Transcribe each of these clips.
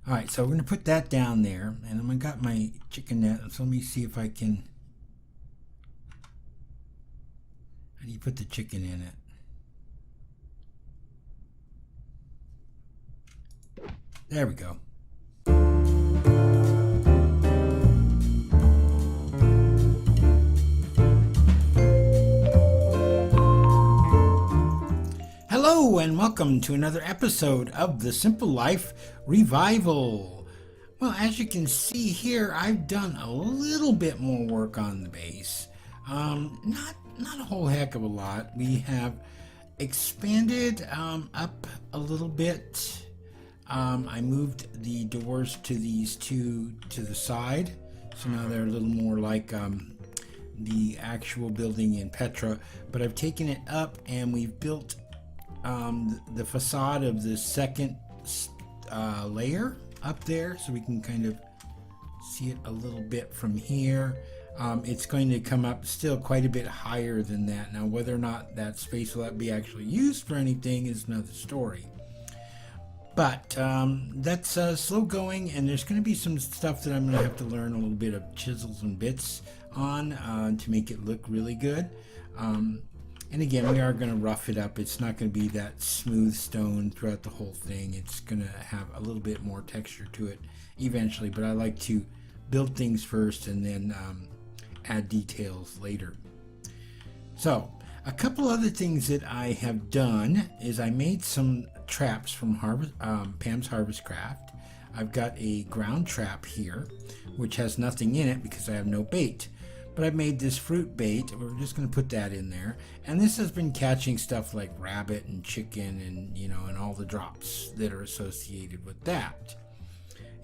All right, so we're going to put that down there, and I got my chicken net, so let me see if I can. How do you put the chicken in it? There we go. Hello, and welcome to another episode of The Simple Life Revival. Well, as you can see here, I've done a little bit more work on the base. Not a whole heck of a lot. We have expanded up a little bit. I moved the doors to these two to the side, so now they're a little more like the actual building in Petra. But I've taken it up and we've built the facade of the second layer up there, so we can kind of see it a little bit from here. It's going to come up still quite a bit higher than that. Now, whether or not that space will be actually used for anything is another story. But that's slow going, and there's going to be some stuff that I'm going to have to learn a little bit of chisels and bits on to make it look really good. And again, we are going to rough it up. It's not going to be that smooth stone throughout the whole thing. It's going to have a little bit more texture to it eventually, but I like to build things first and then add details later. So, a couple other things that I have done is I made some traps from Pam's Harvest Craft. I've got a ground trap here, which has nothing in it because I have no bait. But I made this fruit bait. We're just going to put that in there, and this has been catching stuff like rabbit and chicken, and and all the drops that are associated with that.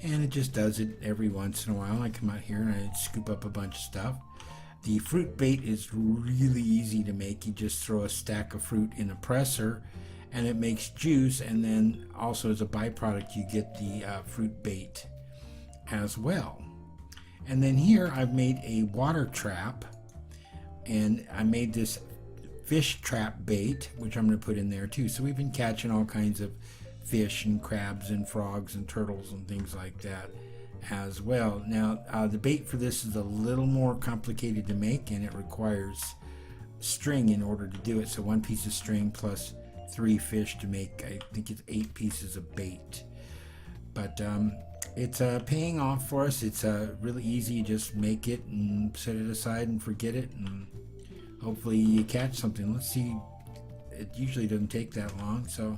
And it just does it every once in a while. I come out here and I scoop up a bunch of stuff. The fruit bait is really easy to make. You just throw a stack of fruit in a presser, and it makes juice. And then also as a byproduct, you get the fruit bait as well. And then here I've made a water trap, and I made this fish trap bait, which I'm going to put in there too. So we've been catching all kinds of fish and crabs and frogs and turtles and things like that as well. Now the bait for this is a little more complicated to make, and it requires string in order to do it. So 1 piece of string plus 3 fish to make, I think it's 8 pieces of bait. But it's paying off for us. It's really easy. You just make it and set it aside and forget it, and hopefully you catch something. Let's see. It usually doesn't take that long, so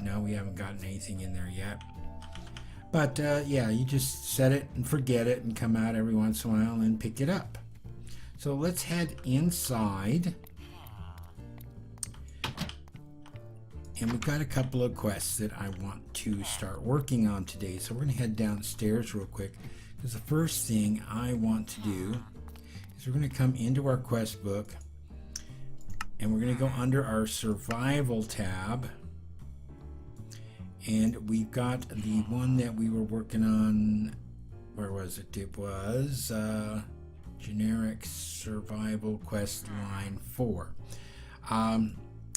no, we haven't gotten anything in there yet. But yeah, you just set it and forget it and come out every once in a while and pick it up. So let's head inside. And we've got a couple of quests that I want to start working on today. So we're going to head downstairs real quick, because the first thing I want to do is we're going to come into our quest book, and we're going to go under our survival tab. And we've got the one that we were working on. Where was it? It was generic survival quest line 4.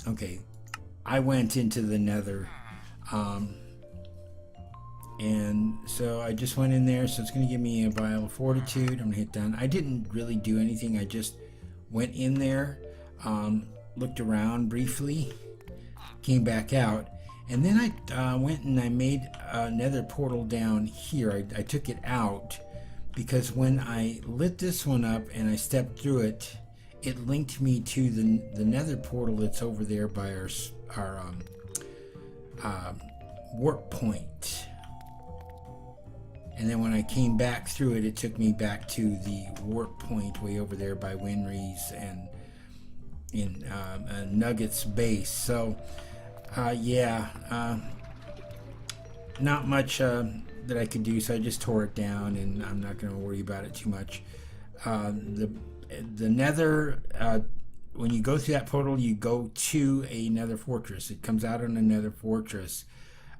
Okay. I went into the nether, and so I just went in there. So it's going to give me a vial of fortitude. I'm going to hit done. I didn't really do anything. I just went in there, looked around briefly, came back out, and then I went and I made a nether portal down here. I took it out because when I lit this one up and I stepped through it, it linked me to the nether portal that's over there by our warp point. And then when I came back through it, it took me back to the warp point way over there by Winry's and in Nugget's base. So yeah, not much that I could do, so I just tore it down, and I'm not going to worry about it too much. The nether, when you go through that portal, you go to a nether fortress. It comes out on a nether fortress.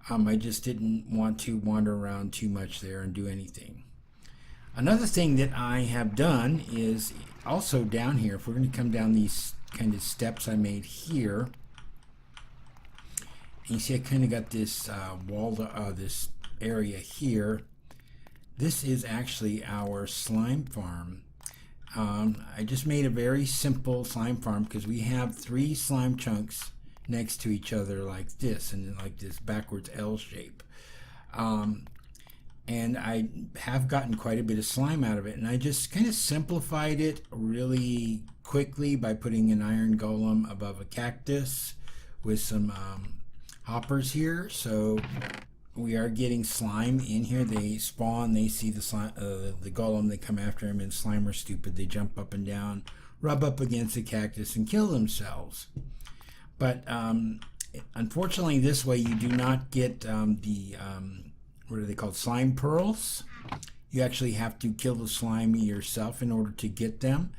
I just didn't want to wander around too much there and do anything. Another thing that I have done is also down here, if we're going to come down these kind of steps I made here, and you see I kind of got this wall, this area here, this is actually our slime farm. I just made a very simple slime farm because we have 3 slime chunks next to each other like this, and like this backwards L shape. And I have gotten quite a bit of slime out of it, and I just kind of simplified it really quickly by putting an iron golem above a cactus with some hoppers here. So we are getting slime in here. They spawn, they see the slime, the golem, they come after him, and slime are stupid. They jump up and down, rub up against the cactus, and kill themselves. But unfortunately, this way you do not get what are they called? Slime pearls. You actually have to kill the slime yourself in order to get them.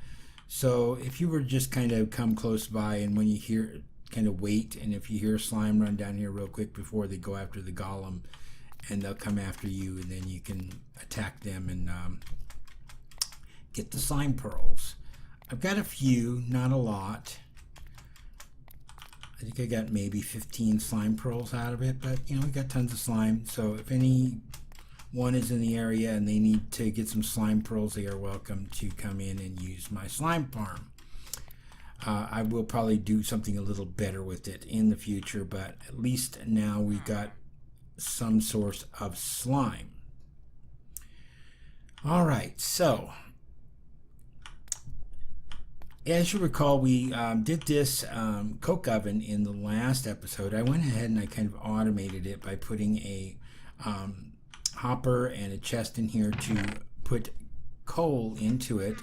So if you were just kind of come close by, and when you hear, kind of wait, and if you hear slime, run down here real quick before they go after the golem, and they'll come after you, and then you can attack them and get the slime pearls. I've got a few, not a lot. I think I got maybe 15 slime pearls out of it, but you know, we got tons of slime. So if anyone is in the area and they need to get some slime pearls, they are welcome to come in and use my slime farm. I will probably do something a little better with it in the future, but at least now we got some source of slime. All right, so as you recall, we did this coke oven in the last episode. I went ahead and I kind of automated it by putting a hopper and a chest in here to put coal into it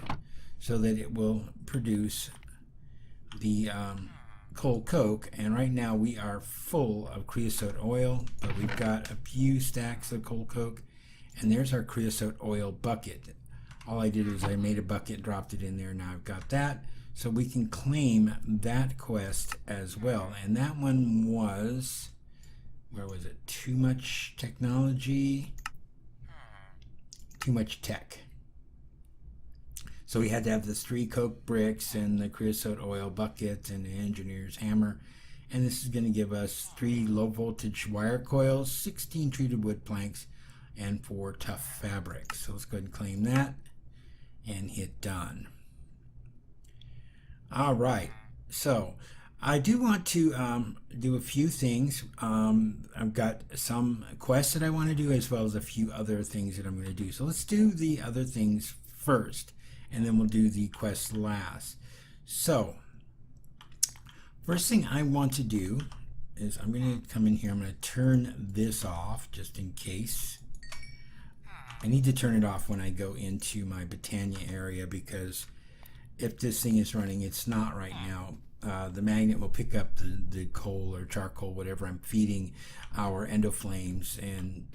so that it will produce the coal coke. And right now we are full of creosote oil, but we've got a few stacks of coal coke, and there's our creosote oil bucket. All I did is I made a bucket, dropped it in there. Now I've got that, so we can claim that quest as well. And that one was, where was it? Too much technology, too much tech. So we had to have the 3 coke bricks and the creosote oil bucket and the engineer's hammer. And this is going to give us 3 low voltage wire coils, 16 treated wood planks, and 4 tough fabric. So let's go ahead and claim that and hit done. All right, so I do want to do a few things. I've got some quests that I want to do, as well as a few other things that I'm going to do. So let's do the other things first, and then we'll do the quests last. So first thing I want to do is I'm going to come in here. I'm going to turn this off just in case. I need to turn it off when I go into my Botania area, because if this thing is running, it's not right now, the magnet will pick up the coal or charcoal, whatever I'm feeding our endoflames, and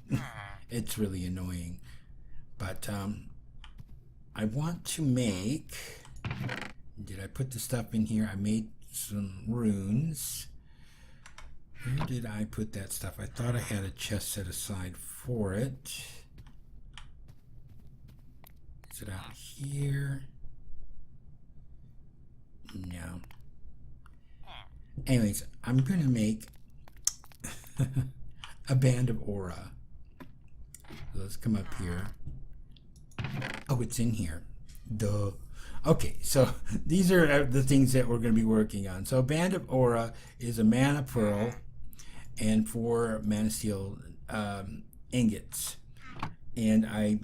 it's really annoying. But I want to make, did I put the stuff in here? I made some runes. Where did I put that stuff? I thought I had a chest set aside for it. Is it out here? No. Anyways, I'm going to make a band of aura. So let's come up here. Oh, it's in here. Duh. Okay, so these are the things that we're going to be working on. So a band of aura is a mana pearl and 4 mana steel ingots. And I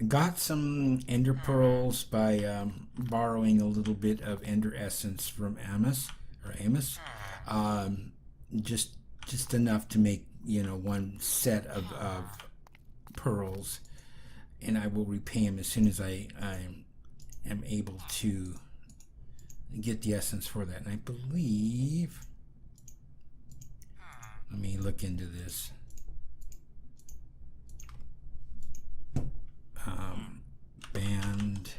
got some ender pearls by borrowing a little bit of ender essence from Amos. Just enough to make, you know, one set of pearls, and I will repay him as soon as I am able to get the essence for that. And I believe, let me look into this. Band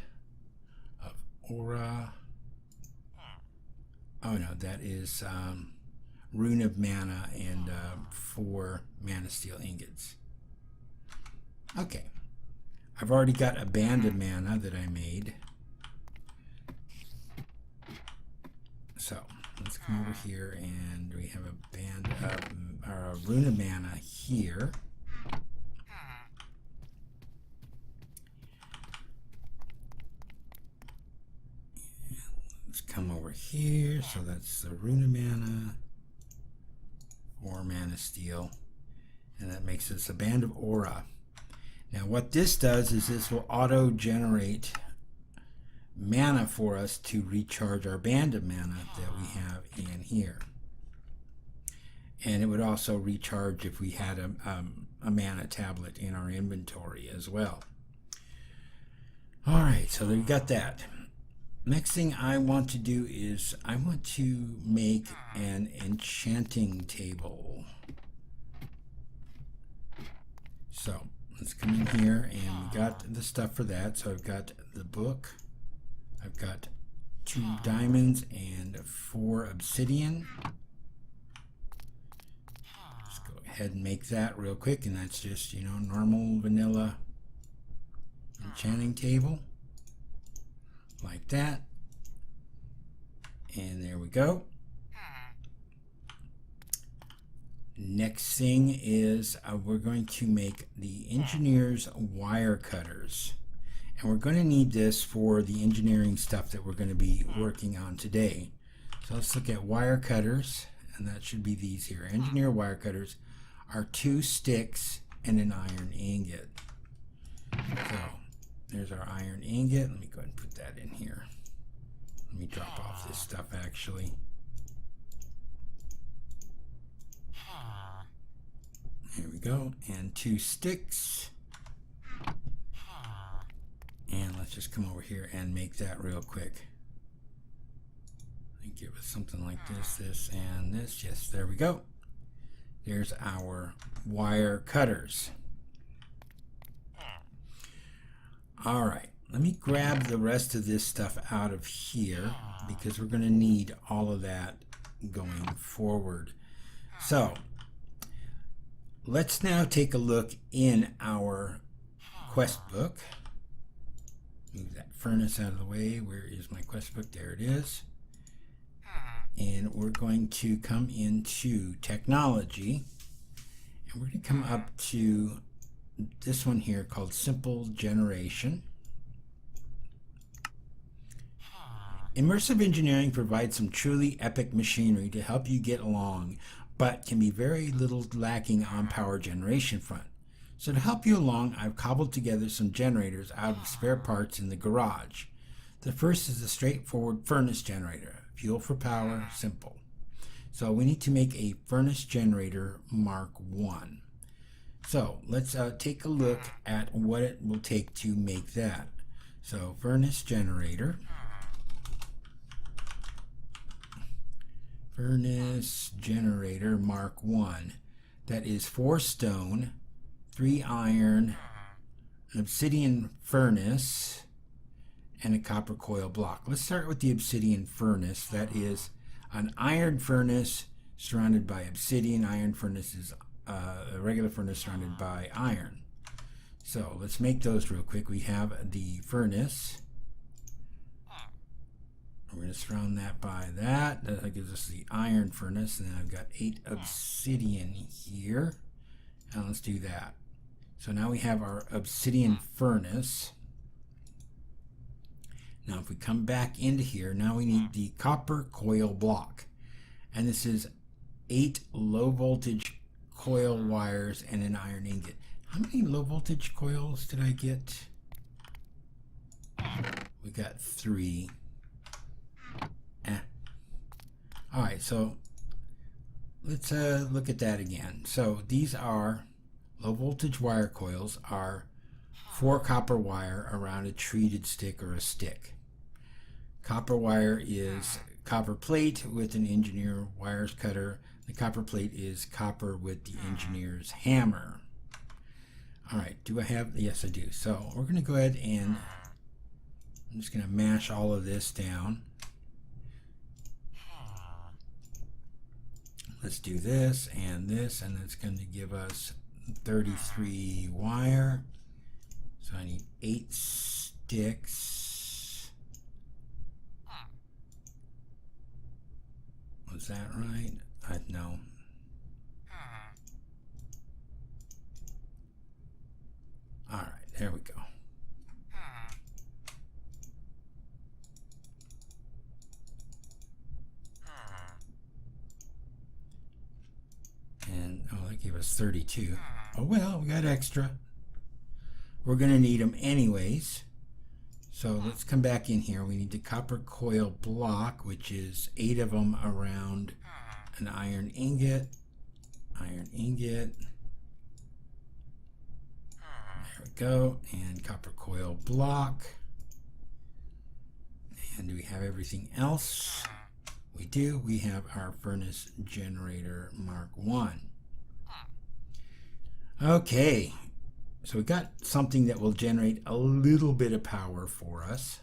of aura. Oh no, that is rune of mana and 4 mana steel ingots. Okay, I've already got a band of mana that I made. So let's come over here, and we have a band of, or a rune of mana here. here, so that's the Runa mana, 4 mana steel, and that makes us a Band of Aura. Now what this does is this will auto-generate mana for us to recharge our band of mana that we have in here. And it would also recharge if we had a mana tablet in our inventory as well. Alright, so we got that. Next thing I want to do is I want to make an enchanting table. So let's come in here, and we got the stuff for that. So I've got the book, I've got 2 diamonds and 4 obsidian. Let's go ahead and make that real quick, and that's just, you know, normal vanilla enchanting table like that. And there we go. Next thing is we're going to make the engineer's wire cutters. And we're going to need this for the engineering stuff that we're going to be working on today. So let's look at wire cutters, and that should be these here. Engineer wire cutters are 2 sticks and an iron ingot. So there's our iron ingot. Let me go ahead and put that in here. Let me drop off this stuff actually. There we go. And 2 sticks. And let's just come over here and make that real quick. Give us something like this, this, and this. Yes, there we go. There's our wire cutters. All right, let me grab the rest of this stuff out of here because we're going to need all of that going forward. So let's now take a look in our quest book. Move that furnace out of the way. Where is my quest book? There it is. And we're going to come into technology, and we're going to come up to this one here called Simple Generation. Immersive engineering provides some truly epic machinery to help you get along, but can be very little lacking on power generation front. So to help you along, I've cobbled together some generators out of spare parts in the garage. The first is a straightforward furnace generator. Fuel for power, simple. So we need to make a furnace generator Mark 1. So let's take a look at what it will take to make that. So furnace generator Mark 1. That is 4 stone, 3 iron, an obsidian furnace, and a copper coil block. Let's start with the obsidian furnace. That is an iron furnace surrounded by obsidian. Iron furnace is a regular furnace surrounded by iron. So let's make those real quick. We have the furnace. We're going to surround that by that. That gives us the iron furnace. And then I've got 8 obsidian here. And let's do that. So now we have our obsidian furnace. Now if we come back into here, now we need the copper coil block. And this is 8 low voltage coil wires and an iron ingot. How many low voltage coils did I get? We got 3. Alright, so let's look at that again. So these are low voltage wire coils, are 4 copper wire around a treated stick or a stick. Copper wire is copper plate with an engineer wires cutter. The copper plate is copper with the engineer's hammer. All right, do I have? Yes, I do. So we're going to go ahead and I'm just going to mash all of this down. Let's do this, and it's going to give us 33 wire. So I need 8 sticks. Was that right? No. All right, there we go. That's 32. Oh well, we got extra. We're going to need them anyways. So let's come back in here. We need the copper coil block, which is 8 of them around an iron ingot. Iron ingot. There we go. And copper coil block. And do we have everything else? We do. We have our furnace generator Mark 1. Okay. So we got something that will generate a little bit of power for us.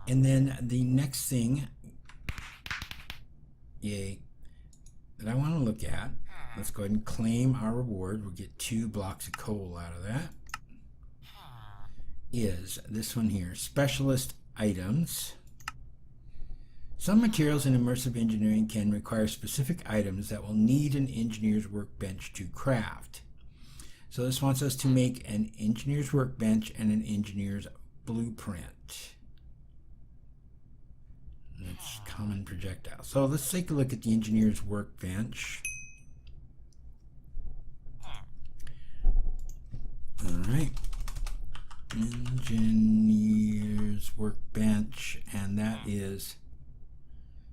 And then the next thing, yay, that I want to look at, let's go ahead and claim our reward. We'll get 2 blocks of coal out of that. Is this one here, specialist items. Some materials in immersive engineering can require specific items that will need an engineer's workbench to craft. So this wants us to make an engineer's workbench and an engineer's blueprint. That's common projectile. So let's take a look at the engineer's workbench. All right. Engineer's workbench, and that is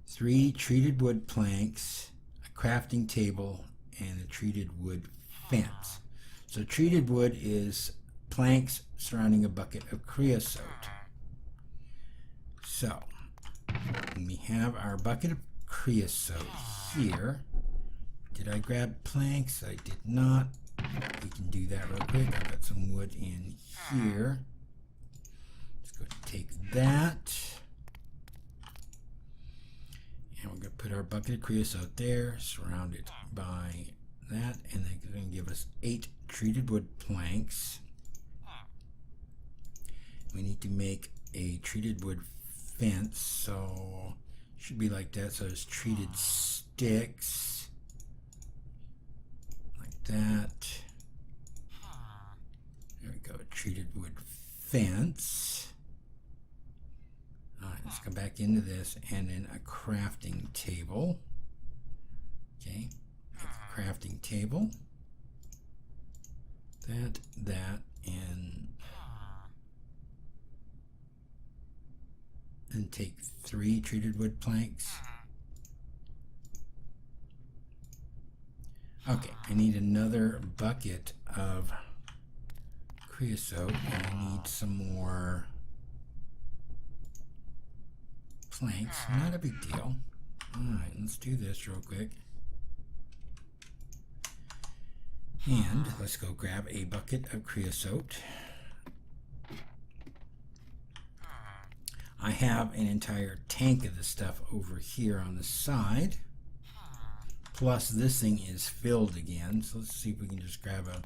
3 treated wood planks, a crafting table, and a treated wood fence. So treated wood is planks surrounding a bucket of creosote. So we have our bucket of creosote here. Did I grab planks? I did not. We can do that real quick. I've got some wood in here. Let's go take that. And we're going to put our bucket of creosote there, surrounded by that, and then it's going to give us 8 treated wood planks. We need to make a treated wood fence, so it should be like that. So there's treated sticks, like that. There we go, treated wood fence. Alright, let's come back into this, and then a crafting table. Okay, make a crafting table. That, and take 3 treated wood planks. Okay, I need another bucket of creosote, and I need some more planks. Not a big deal. Alright, let's do this real quick. And let's go grab a bucket of creosote. I have an entire tank of the stuff over here on the side. Plus this thing is filled again. So let's see if we can just grab a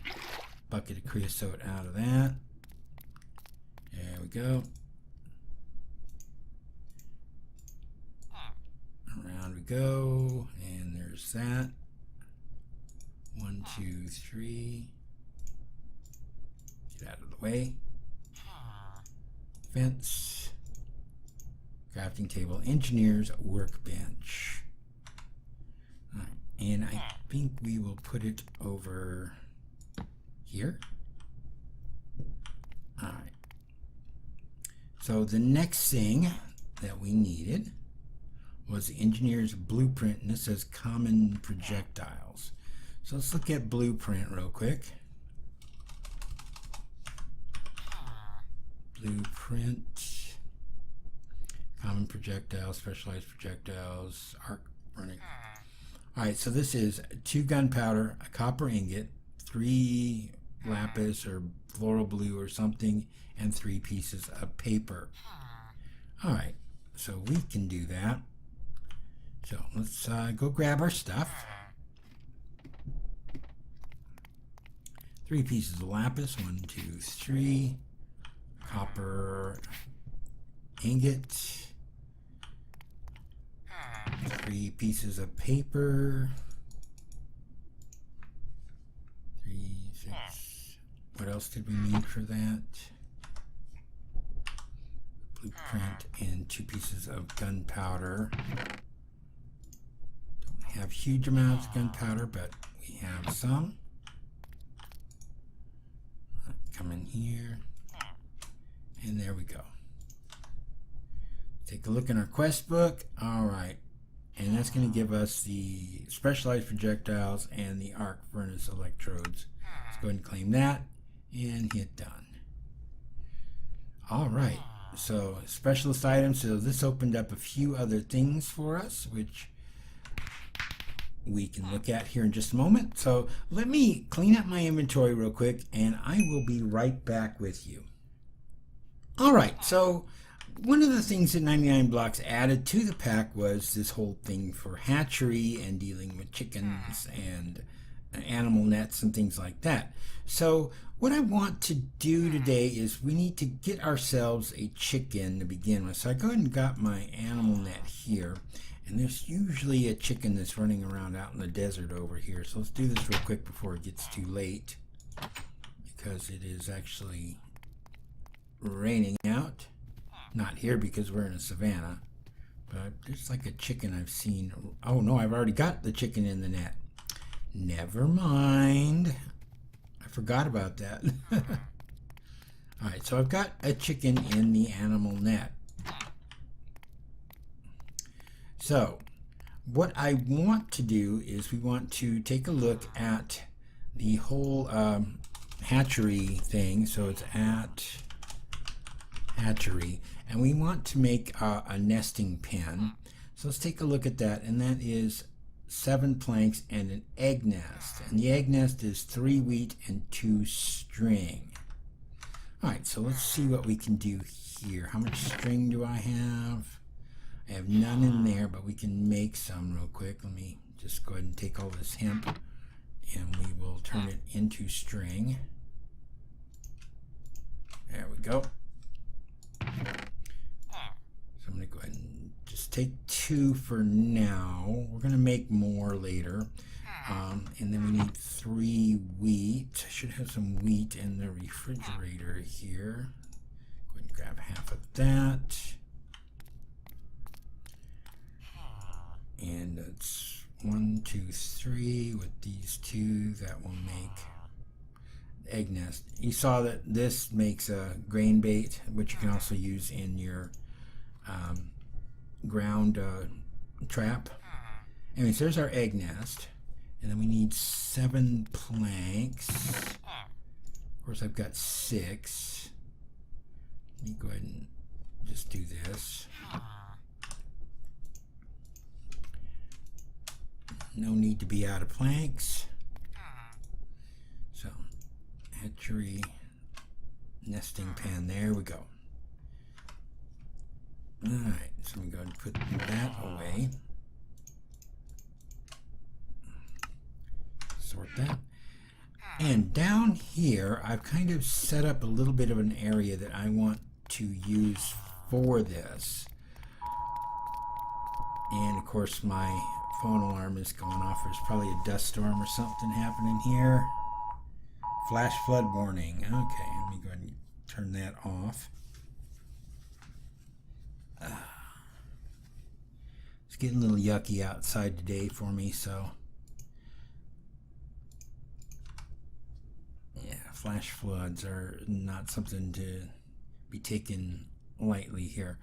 bucket of creosote out of that. There we go. Around we go. And there's that. 1, 2, 3. Get out of the way. Fence. Crafting table. Engineer's workbench. Alright, and I think we will put it over here. Alright. So the next thing that we needed was the engineer's blueprint, and this says common projectiles. So let's look at blueprint real quick. Blueprint, common projectiles, specialized projectiles, arc burning. Alright, so this is 2 gunpowder, a copper ingot, 3 lapis or floral blue or something, and 3 pieces of paper. Alright, so we can do that. So let's go grab our stuff. 3 pieces of lapis, 1, 2, 3. Copper ingot. 3 pieces of paper. 3, 6. What else did we need for that? Blueprint and 2 pieces of gunpowder. Don't have huge amounts of gunpowder, but we have some. Come in here, and there we go. Take a look in our quest book. All right, and that's going to give us the specialized projectiles and the arc furnace electrodes. Let's go ahead and claim that and hit done. All right, so specialist items. So this opened up a few other things for us, which we can look at here in just a moment. So let me clean up my inventory real quick, and I will be right back with you. All right, so one of the things that 99 Blocks added to the pack was this whole thing for hatchery and dealing with chickens and animal nets and things like that. So what I want to do today is we need to get ourselves a chicken to begin with. So I go ahead and got my animal net here, and there's usually a chicken that's running around out in the desert over here. So let's do this real quick before it gets too late, because it is actually raining out. Not here because we're in a savanna, but there's like a chicken I've seen. Oh no, I've already got the chicken in the net. Never mind. I forgot about that. All right, so I've got a chicken in the animal net. So what I want to do is we want to take a look at the whole hatchery thing. So it's at hatchery, and we want to make a nesting pen. So let's take a look at that, and that is 7 planks and an egg nest, and the egg nest is 3 wheat and 2 string. All right, so let's see what we can do here. How much string do I have? I have none in there, but we can make some real quick. Let me just go ahead and take all this hemp, and we will turn it into string. There we go. So I'm going to go ahead and just take 2 for now. We're going to make more later. And then we need 3 wheat. I should have some wheat in the refrigerator here. Go ahead and grab half of that. And it's 1, 2, 3 with these 2. That will make egg nest. You saw that this makes a grain bait, which you can also use in your ground trap. Anyways, there's our egg nest, and then we need 7 planks. Of course, I've got 6. Let me go ahead and just do this. No need to be out of planks. So hatchery nesting pen, there we go. Alright, so I'm going to put that away. Sort that. And down here, I've kind of set up a little bit of an area that I want to use for this. And of course, my phone alarm is going off. There's probably a dust storm or something happening here. Flash flood warning. Okay, let me go ahead and turn that off. It's getting a little yucky outside today for me, so yeah, flash floods are not something to be taken lightly here.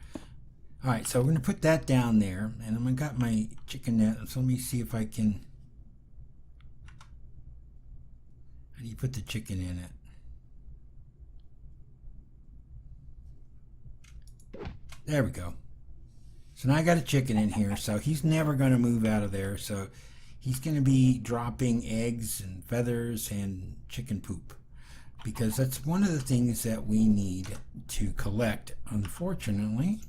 All right, so we're going to put that down there, and I'm going to got my chicken net. So let me see if I can. How do you put the chicken in it? There we go. So now I got a chicken in here, so he's never going to move out of there. So he's going to be dropping eggs and feathers and chicken poop, because that's one of the things that we need to collect. Unfortunately,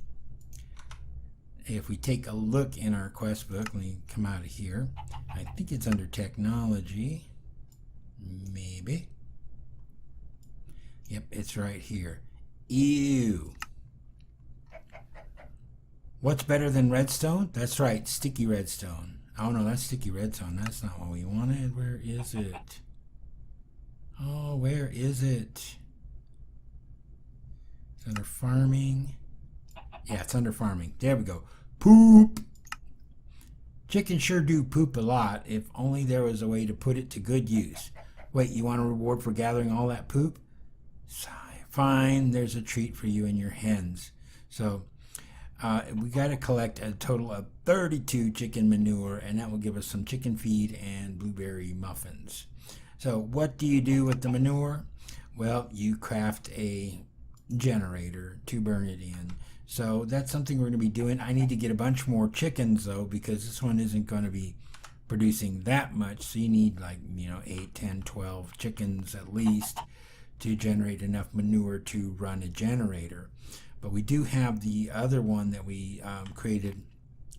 if we take a look in our quest book, let me come out of here. I think it's under technology. Maybe. Yep, it's right here. Ew. What's better than redstone? That's right, sticky redstone. Oh no, that's sticky redstone. That's not what we wanted. Where is it? Oh, where is it? It's under farming. Yeah, it's under farming. There we go. Poop. Chickens sure do poop a lot. If only there was a way to put it to good use. Wait, you want a reward for gathering all that poop? Sigh. Fine, there's a treat for you and your hens. So we got to collect a total of 32 chicken manure, and that will give us some chicken feed and blueberry muffins. So what do you do with the manure? Well, you craft a generator to burn it in. So that's something we're going to be doing. I need to get a bunch more chickens though, because this one isn't going to be producing that much. So you need like 8, 10, 12 chickens at least to generate enough manure to run a generator. But we do have the other one that we created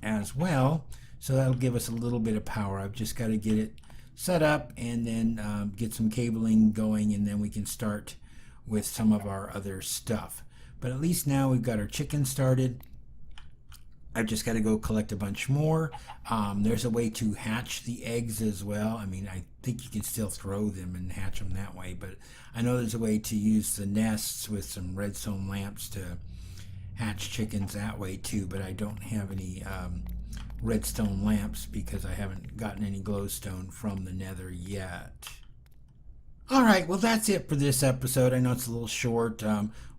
as well, so that'll give us a little bit of power. I've just got to get it set up and then get some cabling going, and then we can start with some of our other stuff. But at least now we've got our chicken started. I've just got to go collect a bunch more. There's a way to hatch the eggs as well. I mean, I think you can still throw them and hatch them that way, but I know there's a way to use the nests with some redstone lamps to hatch chickens that way too, but I don't have any redstone lamps because I haven't gotten any glowstone from the nether yet. Alright, well that's it for this episode. I know it's a little short.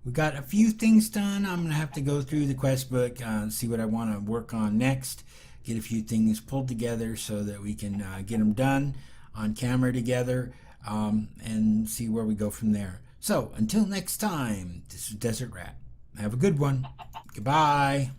We got a few things done. I'm going to have to go through the quest book, see what I want to work on next, get a few things pulled together so that we can get them done on camera together, and see where we go from there. So, until next time, this is Desert Rat. Have a good one. Goodbye.